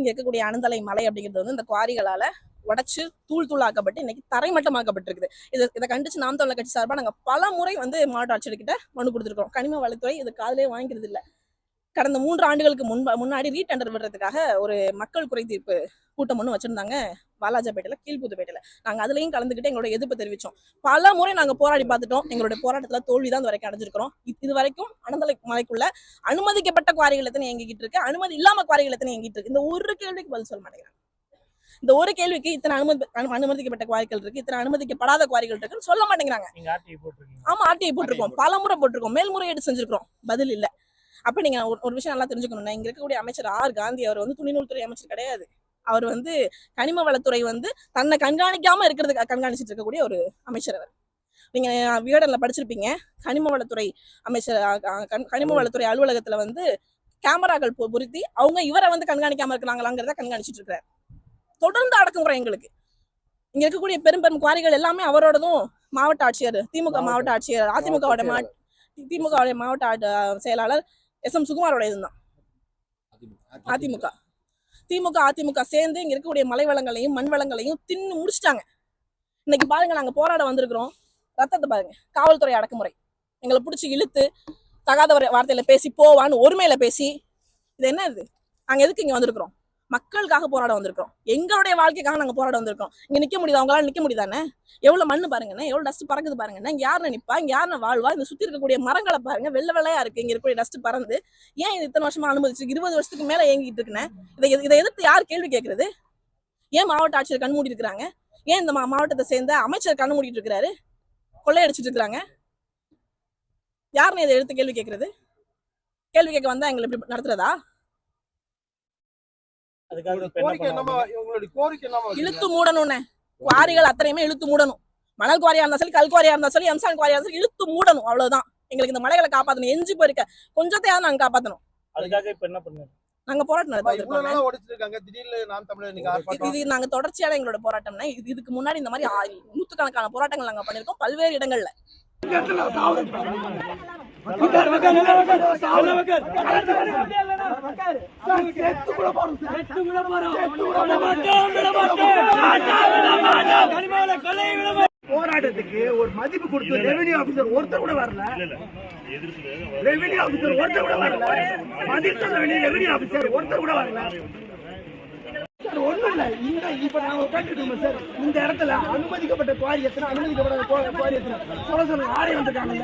இங்க இருக்கக்கூடிய அனந்தலை மலை அப்படிங்கிறது வந்து இந்த குவாரிகளால உடைச்சு தூள் தூளாக்கப்பட்டு இன்னைக்கு தரைமட்டமாக்கப்பட்டிருக்குது. இதை கண்டிச்சு நாம் தமிழர் கட்சி சார்பா நாங்க பல முறை வந்து மாவட்ட ஆட்சியர்கிட்ட மனு கொடுத்துருக்கோம். கனிம வளத்துறை இது காதலே வாங்கிக்கிறது இல்லை. கடந்த 3 ஆண்டுகளுக்கு முன்னாடி ரீடெண்டர் விடுறதுக்காக ஒரு மக்கள் குறை தீர்ப்பு கூட்டம் ஒன்று வச்சிருந்தாங்க வாலாஜாபேட்டையில, கீழ்புதுப்பேட்டையில. நாங்க அதுலயும் கலந்துக்கிட்டு எங்களோட எதிர்ப்பு தெரிவிச்சோம். பல முறை நாங்க போராடி பார்த்துட்டோம். எங்களுடைய போராட்டத்துல தோல்விதான் இது வரைக்கும் அடைஞ்சிருக்கிறோம். இது வரைக்கும் அனந்தலை மலைக்குள்ள அனுமதிக்கப்பட்ட குவாரிகள் எத்தனை இயங்கிட்டு இருக்கு, அனுமதி இல்லாம குவாரிகள் எத்தனை இயங்கிட்டு இருக்கு, இந்த ஒரு கேள்விக்கு பதில் சொல்ல மாட்டேங்கிறாங்க. இந்த ஒரு கேள்விக்கு இத்தனை அனுமதிக்கப்பட்ட குவாரிகள் இருக்கு, இத்தனை அனுமதிக்கப்படாத குவாரிகள் இருக்குன்னு சொல்ல மாட்டேங்கிறாங்க. ஆமா, ஆர்டிஐ போட்டிருக்கோம், பல முறை போட்டிருக்கோம், மேல்முறையீடு செஞ்சிருக்கிறோம், பதில் இல்ல. அப்ப நீங்க ஒரு விஷயம் நல்லா தெரிஞ்சுக்கணும்னா, இங்க இருக்கக்கூடிய அமைச்சர் ஆர் காந்தி அவர் வந்து துணிநூல்துறை அமைச்சர் கிடையாது. அவர் வந்து கனிம வளத்துறை வந்து தன்னை கண்காணிக்காம இருக்கிறதுக்கு கண்காணிச்சுட்டு இருக்கக்கூடிய ஒரு அமைச்சர். அவர் நீங்க விகடன்ல படிச்சிருப்பீங்க. கனிம வளத்துறை அமைச்சர், கனிம வளத்துறை அலுவலகத்துல வந்து கேமராக்கள் பொருத்தி அவங்க இவரை வந்து கண்காணிக்காம இருக்கிறாங்களாங்கிறத கண்காணிச்சுட்டு இருக்கிறார். தொடர்ந்து அடக்குமுறை எங்களுக்கு. இங்க இருக்கக்கூடிய பெரும் குவாரிகள் எல்லாமே அவரோடதும். மாவட்ட ஆட்சியர், திமுக மாவட்ட ஆட்சியர், திமுக மாவட்ட செயலாளர் SM சுகுமாரோட இதுதான். அதிமுக சேர்ந்து இங்க இருக்கக்கூடிய மலை வளங்களையும் மண் வளங்களையும் தின்னு முடிச்சிட்டாங்க. இன்னைக்கு பாருங்க, நாங்க போராட வந்திருக்கிறோம். ரத்தத்தை பாருங்க, காவல்துறை அடக்குமுறை எங்களை பிடிச்சி இழுத்து தகாத வார்த்தையில பேசி போவான்னு ஒருமையில பேசி, இது என்ன இது? நாங்க எதுக்கு இங்க வந்திருக்கிறோம்? மக்களுக்காக போராட வந்திருக்கோம். எங்களுடைய வாழ்க்கைக்காக நாங்க போராட வந்திருக்கோம். இங்க நிக்க முடியுதா? அவங்களால நிக்க முடியுதானே? எவ்வளவு மண்ணு பாருங்கண்ணே, எவ்வளவு டஸ்ட் பறக்குது பாருங்கண்ணே. இங்க யாருன்னு நிப்பா, இங்க யாருன்னு வாழ்வா? இந்த சுத்தி இருக்கக்கூடிய மரங்களை பாருங்க, வெள்ளை வெள்ளையா இருக்கு. இங்க இருக்கக்கூடிய டஸ்ட் பறந்து ஏன் இது இத்தனை வருஷமா அனுமதிச்சு 20 வருஷத்துக்கு மேல இயங்கிட்டு இருக்குன்னு இதை எதிர்த்து யார் கேள்வி கேட்கறது? ஏன் மாவட்ட ஆட்சியர் கண் மூடிட்டு இருக்கிறாங்க? ஏன் இந்த மாவட்டத்தை சேர்ந்த அமைச்சர் கண் மூடிட்டு இருக்கிறாரு? கொள்ளையடிச்சிட்டு இருக்கிறாங்க. யாருன்னு இதை எடுத்து கேள்வி கேட்கறது? கேள்வி கேட்க வந்தா எங்களை இப்படி நடத்துறதா? இழுத்து மூடணும். குவாரிகள் அத்தனையுமே இழுத்து மூடணும். மணல் குவாரியா இருந்தா சொல்லி, கல் குவாரியா இருந்தா சொல்லி, எம்சான் குவாரியா இருந்தா சொல்லி இழுத்து மூடணும். அவ்வளவுதான். எங்களுக்கு இந்த மலைகளை காப்பாற்றணும். எஞ்சி போயிருக்க கொஞ்சத்தையாவது நாங்க காப்பாற்றணும். அதுக்காக இப்ப என்ன பண்ணுங்க? நாங்க போராட்டம் இது நாங்க தொடர்ச்சியான எங்களோட போராட்டம்னா, இதுக்கு முன்னாடி இந்த மாதிரி நூற்றுக்கணக்கான போராட்டங்கள் நாங்க பண்ணிருக்கோம் பல்வேறு இடங்கள்ல. போராட்டத்துக்கு ஒரு மதிப்பு கொடுத்து ரெவென்யூ ஆபீசர் ஒருத்தர் கூட வரல. ரெவென்யூ ஆபீசர் ஒருத்தர் கூட வரல. மதிப்பு ரெவென்யூ ஆபீசர் ஒருத்தர் கூட வரல. ஒண்ணும் இல்ல. இப்ப நாங்க உட்காந்துருக்கோம் சார். இந்த இடத்துல அனுமதிக்கப்பட்ட குவாரி எத்தனை, அனுமதிக்கப்படாத குவாரி எத்தனை சொல்ல சொல்லுங்க. ஆளே வந்திருக்காங்க.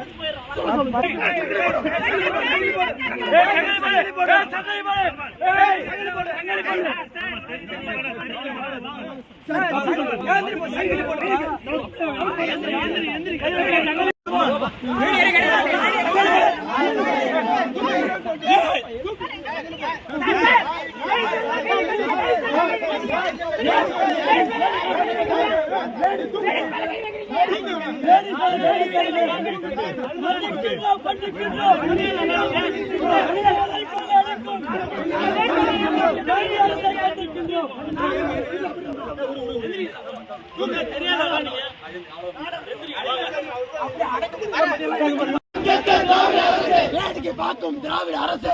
பார்க்கும் திராவிட அரசு,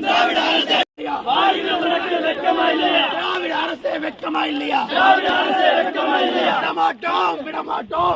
திராவிட அரசே வெட்கமா இல்லையா? விடமாட்டோம்.